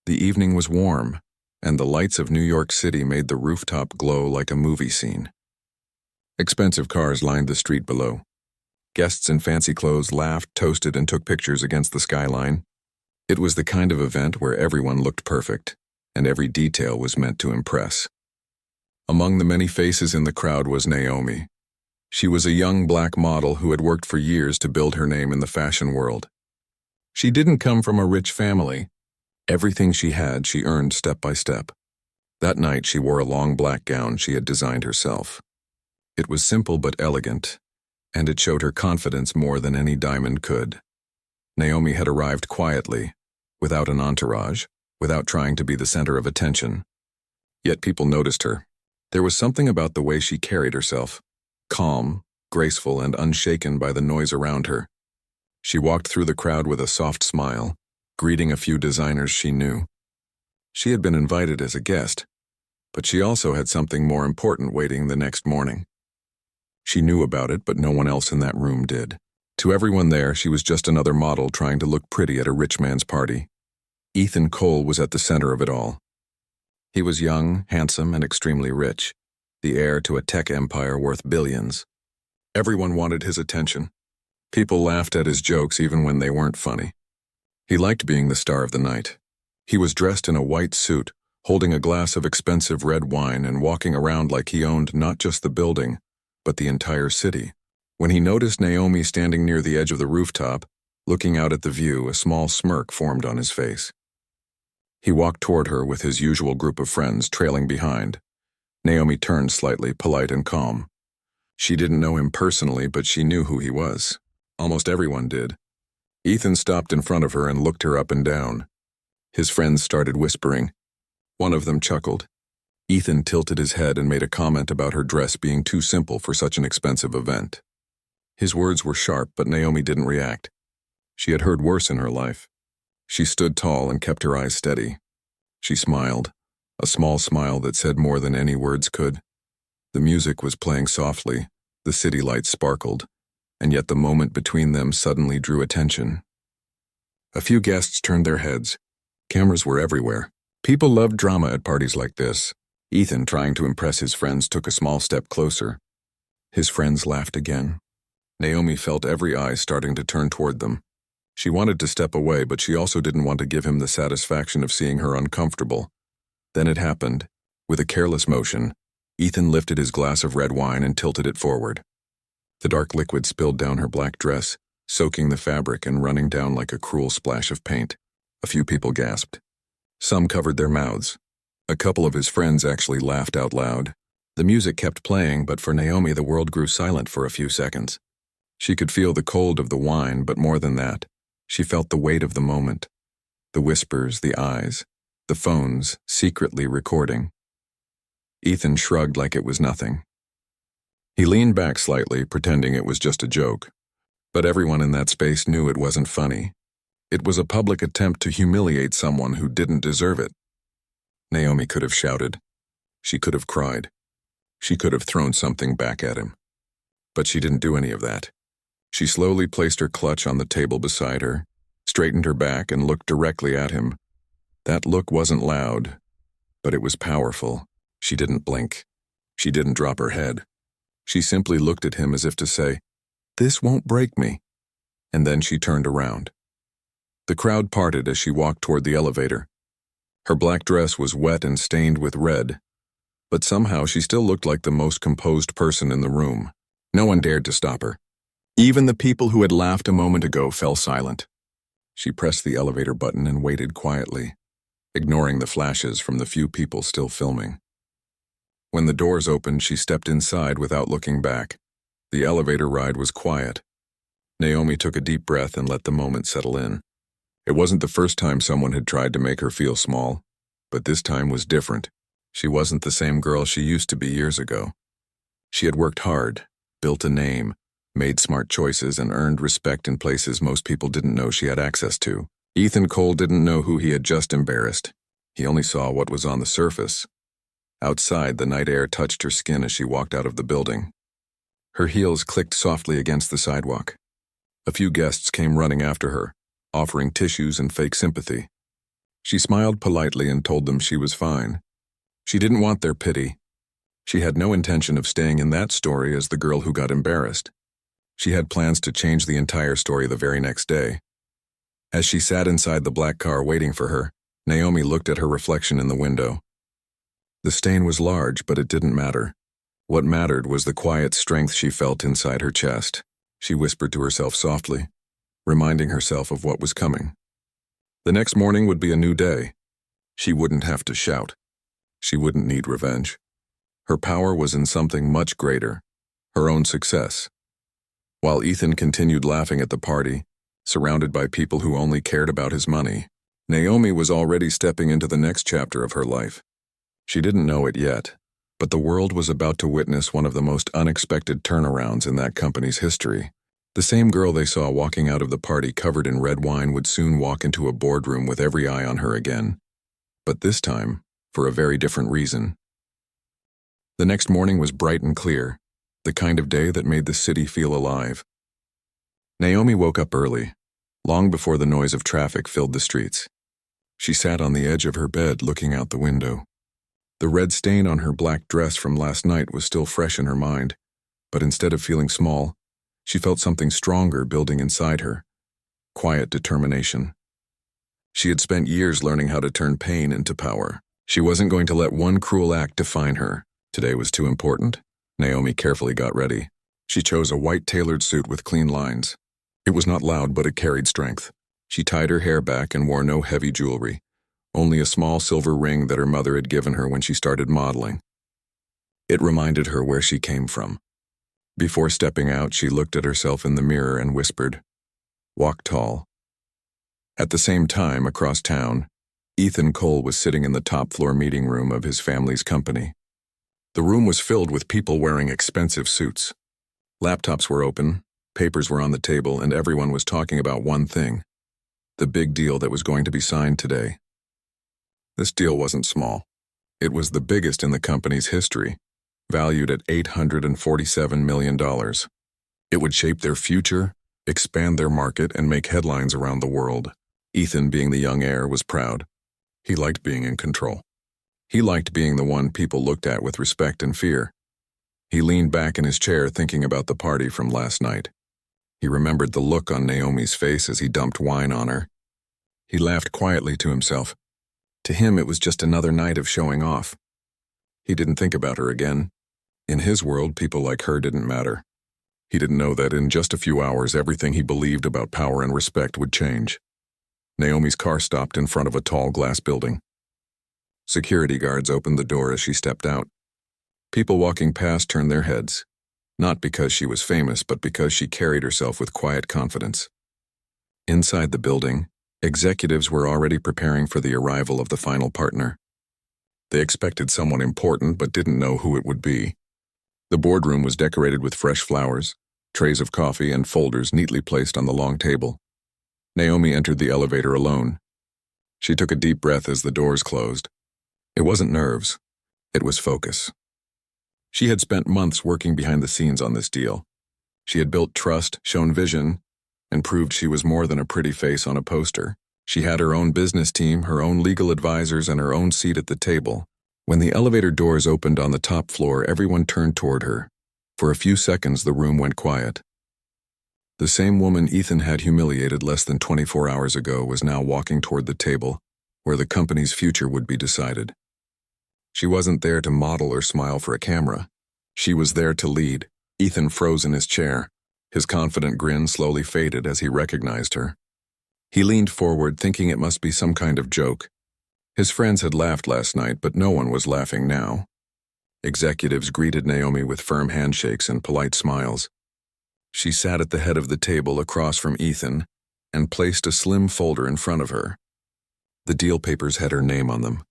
The evening was warm, and the lights of New York City made the rooftop glow like a movie scene. Expensive cars lined the street below. Guests in fancy clothes laughed, toasted, and took pictures against the skyline. It was the kind of event where everyone looked perfect, and every detail was meant to impress. Among the many faces in the crowd was Naomi. She was a young black model who had worked for years to build her name in the fashion world. She didn't come from a rich family. Everything she had, she earned step by step. That night, she wore a long black gown she had designed herself. It was simple but elegant, and it showed her confidence more than any diamond could. Naomi had arrived quietly, without an entourage, without trying to be the center of attention. Yet people noticed her. There was something about the way she carried herself, calm, graceful, and unshaken by the noise around her. She walked through the crowd with a soft smile, greeting a few designers she knew. She had been invited as a guest, but she also had something more important waiting the next morning. She knew about it, but no one else in that room did. To everyone there, she was just another model trying to look pretty at a rich man's party. Ethan Cole was at the center of it all. He was young, handsome, and extremely rich, the heir to a tech empire worth billions. Everyone wanted his attention. People laughed at his jokes even when they weren't funny. He liked being the star of the night. He was dressed in a white suit, holding a glass of expensive red wine and walking around like he owned not just the building, but the entire city. When he noticed Naomi standing near the edge of the rooftop, looking out at the view, a small smirk formed on his face. He walked toward her with his usual group of friends trailing behind. Naomi turned slightly, polite and calm. She didn't know him personally, but she knew who he was. Almost everyone did. Ethan stopped in front of her and looked her up and down. His friends started whispering. One of them chuckled. Ethan tilted his head and made a comment about her dress being too simple for such an expensive event. His words were sharp, but Naomi didn't react. She had heard worse in her life. She stood tall and kept her eyes steady. She smiled, a small smile that said more than any words could. The music was playing softly, the city lights sparkled, and yet the moment between them suddenly drew attention. A few guests turned their heads. Cameras were everywhere. People loved drama at parties like this. Ethan, trying to impress his friends, took a small step closer. His friends laughed again. Naomi felt every eye starting to turn toward them. She wanted to step away, but she also didn't want to give him the satisfaction of seeing her uncomfortable. Then it happened. With a careless motion, Ethan lifted his glass of red wine and tilted it forward. The dark liquid spilled down her black dress, soaking the fabric and running down like a cruel splash of paint. A few people gasped. Some covered their mouths. A couple of his friends actually laughed out loud. The music kept playing, but for Naomi the world grew silent for a few seconds. She could feel the cold of the wine, but more than that, she felt the weight of the moment. The whispers, the eyes, the phones secretly recording. Ethan shrugged like it was nothing. He leaned back slightly, pretending it was just a joke. But everyone in that space knew it wasn't funny. It was a public attempt to humiliate someone who didn't deserve it. Naomi could have shouted. She could have cried. She could have thrown something back at him. But she didn't do any of that. She slowly placed her clutch on the table beside her, straightened her back, and looked directly at him. That look wasn't loud, but it was powerful. She didn't blink. She didn't drop her head. She simply looked at him as if to say, "This won't break me." And then she turned around. The crowd parted as she walked toward the elevator. Her black dress was wet and stained with red, but somehow she still looked like the most composed person in the room. No one dared to stop her. Even the people who had laughed a moment ago fell silent. She pressed the elevator button and waited quietly, ignoring the flashes from the few people still filming. When the doors opened, she stepped inside without looking back. The elevator ride was quiet. Naomi took a deep breath and let the moment settle in. It wasn't the first time someone had tried to make her feel small, but this time was different. She wasn't the same girl she used to be years ago. She had worked hard, built a name, made smart choices, and earned respect in places most people didn't know she had access to. Ethan Cole didn't know who he had just embarrassed. He only saw what was on the surface. Outside, the night air touched her skin as she walked out of the building. Her heels clicked softly against the sidewalk. A few guests came running after her, offering tissues and fake sympathy. She smiled politely and told them she was fine. She didn't want their pity. She had no intention of staying in that story as the girl who got embarrassed. She had plans to change the entire story the very next day. As she sat inside the black car waiting for her, Naomi looked at her reflection in the window. The stain was large, but it didn't matter. What mattered was the quiet strength she felt inside her chest. She whispered to herself softly, reminding herself of what was coming. The next morning would be a new day. She wouldn't have to shout. She wouldn't need revenge. Her power was in something much greater, her own success. While Ethan continued laughing at the party, surrounded by people who only cared about his money, Naomi was already stepping into the next chapter of her life. She didn't know it yet, but the world was about to witness one of the most unexpected turnarounds in that company's history. The same girl they saw walking out of the party covered in red wine would soon walk into a boardroom with every eye on her again. But this time, for a very different reason. The next morning was bright and clear, the kind of day that made the city feel alive. Naomi woke up early, long before the noise of traffic filled the streets. She sat on the edge of her bed looking out the window. The red stain on her black dress from last night was still fresh in her mind, but instead of feeling small, she felt something stronger building inside her. Quiet determination. She had spent years learning how to turn pain into power. She wasn't going to let one cruel act define her. Today was too important. Naomi carefully got ready. She chose a white tailored suit with clean lines. It was not loud, but it carried strength. She tied her hair back and wore no heavy jewelry, only a small silver ring that her mother had given her when she started modeling. It reminded her where she came from. Before stepping out, she looked at herself in the mirror and whispered, "Walk tall." At the same time, across town, Ethan Cole was sitting in the top-floor meeting room of his family's company. The room was filled with people wearing expensive suits. Laptops were open, papers were on the table, and everyone was talking about one thing: the big deal that was going to be signed today. This deal wasn't small. It was the biggest in the company's history, valued at $847 million. It would shape their future, expand their market, and make headlines around the world. Ethan, being the young heir, was proud. He liked being in control. He liked being the one people looked at with respect and fear. He leaned back in his chair thinking about the party from last night. He remembered the look on Naomi's face as he dumped wine on her. He laughed quietly to himself. To him, it was just another night of showing off. He didn't think about her again. In his world, people like her didn't matter. He didn't know that in just a few hours, everything he believed about power and respect would change. Naomi's car stopped in front of a tall glass building. Security guards opened the door as she stepped out. People walking past turned their heads, not because she was famous, but because she carried herself with quiet confidence. Inside the building, executives were already preparing for the arrival of the final partner. They expected someone important but didn't know who it would be. The boardroom was decorated with fresh flowers, trays of coffee, and folders neatly placed on the long table. Naomi entered the elevator alone. She took a deep breath as the doors closed. It wasn't nerves. It was focus. She had spent months working behind the scenes on this deal. She had built trust, shown vision, and proved she was more than a pretty face on a poster. She had her own business team, her own legal advisors, and her own seat at the table. When the elevator doors opened on the top floor, everyone turned toward her. For a few seconds, the room went quiet. The same woman Ethan had humiliated less than 24 hours ago was now walking toward the table, where the company's future would be decided. She wasn't there to model or smile for a camera. She was there to lead. Ethan froze in his chair. His confident grin slowly faded as he recognized her. He leaned forward, thinking it must be some kind of joke. His friends had laughed last night, but no one was laughing now. Executives greeted Naomi with firm handshakes and polite smiles. She sat at the head of the table across from Ethan and placed a slim folder in front of her. The deal papers had her name on them.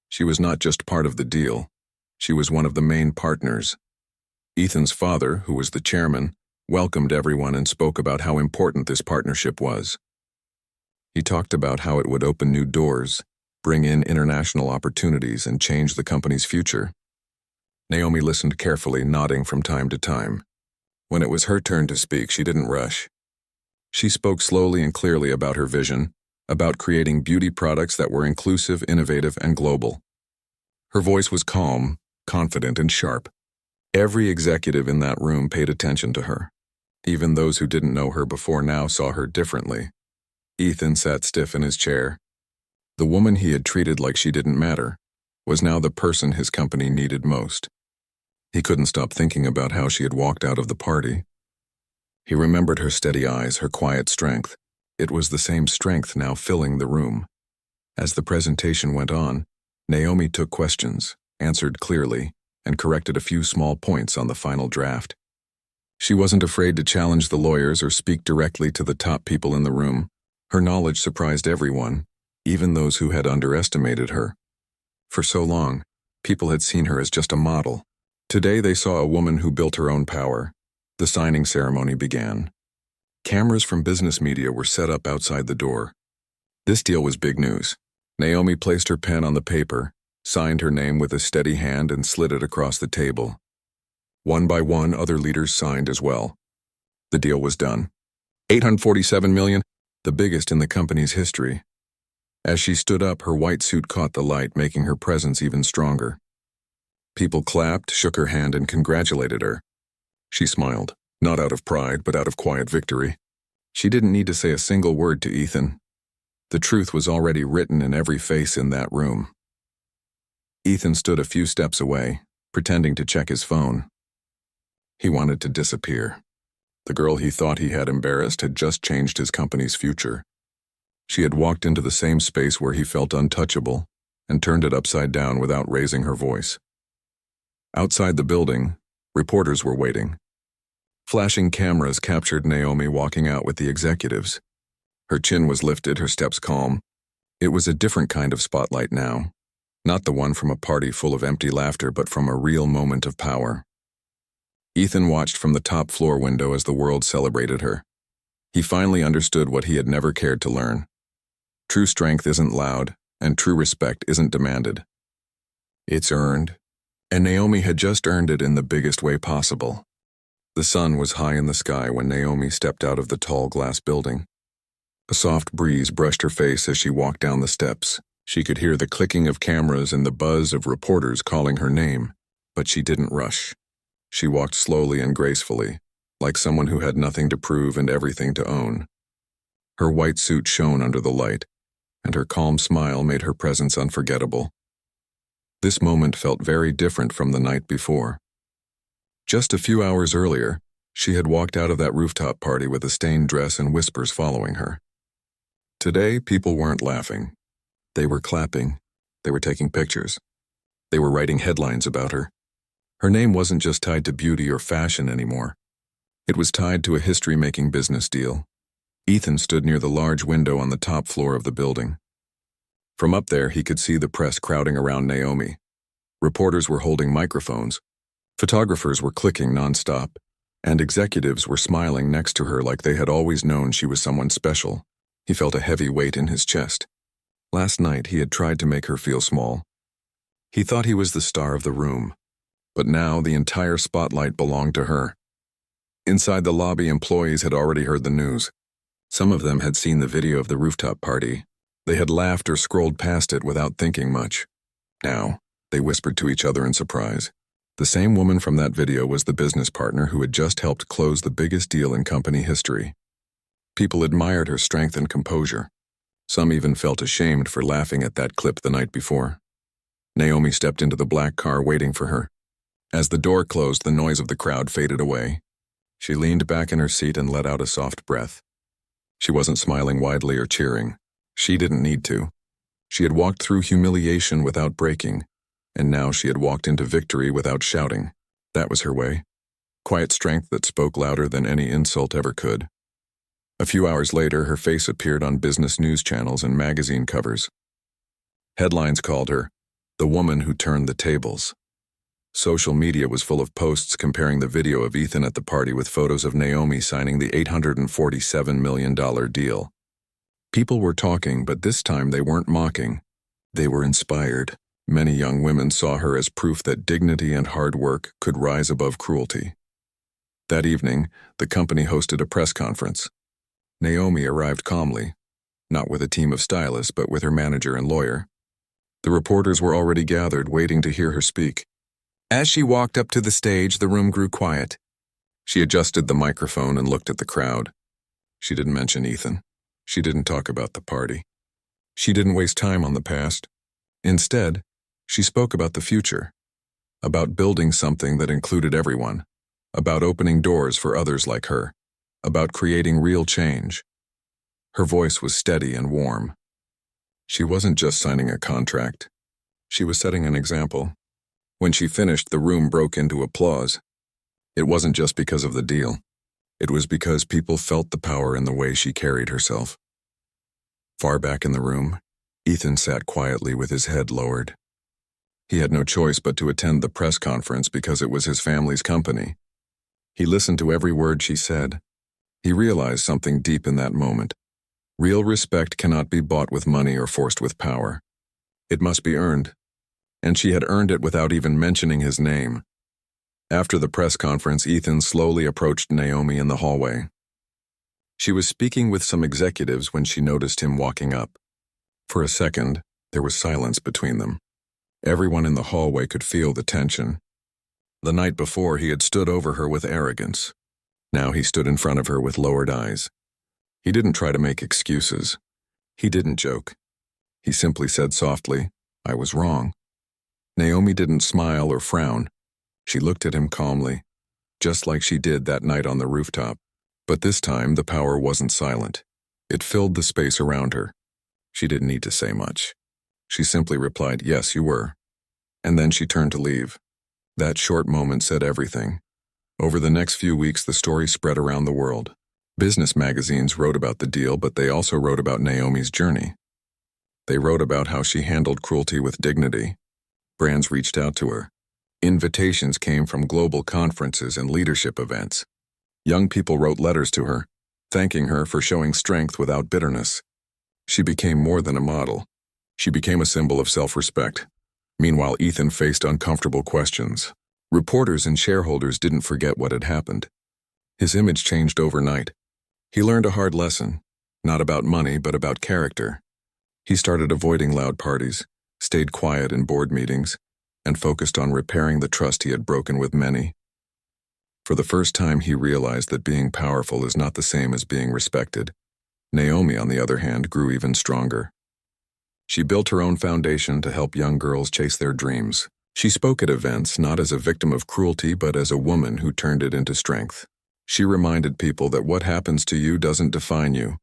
She was not just part of the deal. She was one of the main partners. Ethan's father, who was the chairman, welcomed everyone and spoke about how important this partnership was. He talked about how it would open new doors, bring in international opportunities, and change the company's future. Naomi listened carefully, nodding from time to time. When it was her turn to speak, she didn't rush. She spoke slowly and clearly about her vision, about creating beauty products that were inclusive, innovative, and global. Her voice was calm, confident, and sharp. Every executive in that room paid attention to her. Even those who didn't know her before now saw her differently. Ethan sat stiff in his chair. The woman he had treated like she didn't matter was now the person his company needed most. He couldn't stop thinking about how she had walked out of the party. He remembered her steady eyes, her quiet strength. It was the same strength now filling the room. As the presentation went on, Naomi took questions, answered clearly, and corrected a few small points on the final draft. She wasn't afraid to challenge the lawyers or speak directly to the top people in the room. Her knowledge surprised everyone, even those who had underestimated her. For so long, people had seen her as just a model. Today they saw a woman who built her own power. The signing ceremony began. Cameras from business media were set up outside the door. This deal was big news. Naomi placed her pen on the paper, signed her name with a steady hand, and slid it across the table. One by one, other leaders signed as well. The deal was done. $847 million, the biggest in the company's history. As she stood up, her white suit caught the light, making her presence even stronger. People clapped, shook her hand, and congratulated her. She smiled, not out of pride, but out of quiet victory. She didn't need to say a single word to Ethan. The truth was already written in every face in that room. Ethan stood a few steps away, pretending to check his phone. He wanted to disappear. The girl he thought he had embarrassed had just changed his company's future. She had walked into the same space where he felt untouchable and turned it upside down without raising her voice. Outside the building, reporters were waiting. Flashing cameras captured Naomi walking out with the executives. Her chin was lifted, her steps calm. It was a different kind of spotlight now. Not the one from a party full of empty laughter, but from a real moment of power. Ethan watched from the top floor window as the world celebrated her. He finally understood what he had never cared to learn. True strength isn't loud, and true respect isn't demanded. It's earned, and Naomi had just earned it in the biggest way possible. The sun was high in the sky when Naomi stepped out of the tall glass building. A soft breeze brushed her face as she walked down the steps. She could hear the clicking of cameras and the buzz of reporters calling her name, but she didn't rush. She walked slowly and gracefully, like someone who had nothing to prove and everything to own. Her white suit shone under the light, and her calm smile made her presence unforgettable. This moment felt very different from the night before. Just a few hours earlier, she had walked out of that rooftop party with a stained dress and whispers following her. Today, people weren't laughing. They were clapping. They were taking pictures. They were writing headlines about her. Her name wasn't just tied to beauty or fashion anymore. It was tied to a history-making business deal. Ethan stood near the large window on the top floor of the building. From up there, he could see the press crowding around Naomi. Reporters were holding microphones. Photographers were clicking nonstop, and executives were smiling next to her like they had always known she was someone special. He felt a heavy weight in his chest. Last night, he had tried to make her feel small. He thought he was the star of the room, but now the entire spotlight belonged to her. Inside the lobby, employees had already heard the news. Some of them had seen the video of the rooftop party. They had laughed or scrolled past it without thinking much. Now, they whispered to each other in surprise. The same woman from that video was the business partner who had just helped close the biggest deal in company history. People admired her strength and composure. Some even felt ashamed for laughing at that clip the night before. Naomi stepped into the black car waiting for her. As the door closed, the noise of the crowd faded away. She leaned back in her seat and let out a soft breath. She wasn't smiling widely or cheering. She didn't need to. She had walked through humiliation without breaking, and now she had walked into victory without shouting. That was her way. Quiet strength that spoke louder than any insult ever could. A few hours later, her face appeared on business news channels and magazine covers. Headlines called her the woman who turned the tables. Social media was full of posts comparing the video of Ethan at the party with photos of Naomi signing the $847 million deal. People were talking, but this time they weren't mocking. They were inspired. Many young women saw her as proof that dignity and hard work could rise above cruelty. That evening, the company hosted a press conference. Naomi arrived calmly. not with a team of stylists, but with her manager and lawyer. The reporters were already gathered, waiting to hear her speak. As she walked up to the stage, the room grew quiet. She adjusted the microphone and looked at the crowd. She didn't mention Ethan. She didn't talk about the party. She didn't waste time on the past. Instead, she spoke about the future, about building something that included everyone, about opening doors for others like her, about creating real change. Her voice was steady and warm. She wasn't just signing a contract. She was setting an example. When she finished, the room broke into applause. It wasn't just because of the deal. It was because people felt the power in the way she carried herself. Far back in the room, Ethan sat quietly with his head lowered. He had no choice but to attend the press conference because it was his family's company. He listened to every word she said. He realized something deep in that moment. Real respect cannot be bought with money or forced with power. It must be earned. And she had earned it without even mentioning his name. After the press conference, Ethan slowly approached Naomi in the hallway. She was speaking with some executives when she noticed him walking up. For a second, there was silence between them. Everyone in the hallway could feel the tension. The night before, he had stood over her with arrogance. Now he stood in front of her with lowered eyes. He didn't try to make excuses. He didn't joke. He simply said softly, "I was wrong." Naomi didn't smile or frown. She looked at him calmly, just like she did that night on the rooftop. But this time, the power wasn't silent. It filled the space around her. She didn't need to say much. She simply replied, "Yes, you were." And then she turned to leave. That short moment said everything. Over the next few weeks, the story spread around the world. Business magazines wrote about the deal, but they also wrote about Naomi's journey. They wrote about how she handled cruelty with dignity. Brands reached out to her. Invitations came from global conferences and leadership events. Young people wrote letters to her, thanking her for showing strength without bitterness. She became more than a model. She became a symbol of self-respect. Meanwhile, Ethan faced uncomfortable questions. Reporters and shareholders didn't forget what had happened. His image changed overnight. He learned a hard lesson, not about money, but about character. He started avoiding loud parties, stayed quiet in board meetings, and focused on repairing the trust he had broken with many. For the first time, he realized that being powerful is not the same as being respected. Naomi, on the other hand, grew even stronger. She built her own foundation to help young girls chase their dreams. She spoke at events not as a victim of cruelty, but as a woman who turned it into strength. She reminded people that what happens to you doesn't define you.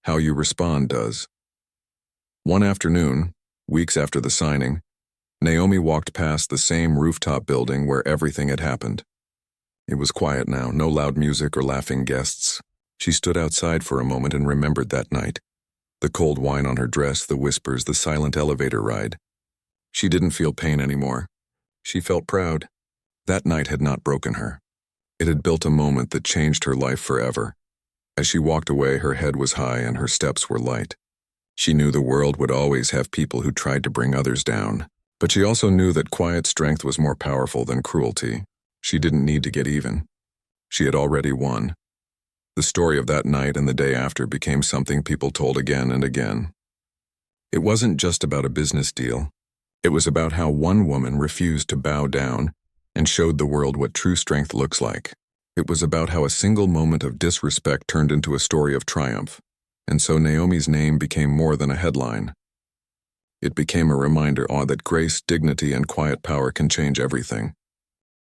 How you respond does. One afternoon, weeks after the signing, Naomi walked past the same rooftop building where everything had happened. It was quiet now, no loud music or laughing guests. She stood outside for a moment and remembered that night. The cold wine on her dress, the whispers, the silent elevator ride. She didn't feel pain anymore. She felt proud. That night had not broken her. It had built a moment that changed her life forever. As she walked away, her head was high and her steps were light. She knew the world would always have people who tried to bring others down. But she also knew that quiet strength was more powerful than cruelty. She didn't need to get even. She had already won. The story of that night and the day after became something people told again and again. It wasn't just about a business deal. It was about how one woman refused to bow down and showed the world what true strength looks like. It was about how a single moment of disrespect turned into a story of triumph. And so Naomi's name became more than a headline. It became a reminder that grace, dignity, and quiet power can change everything.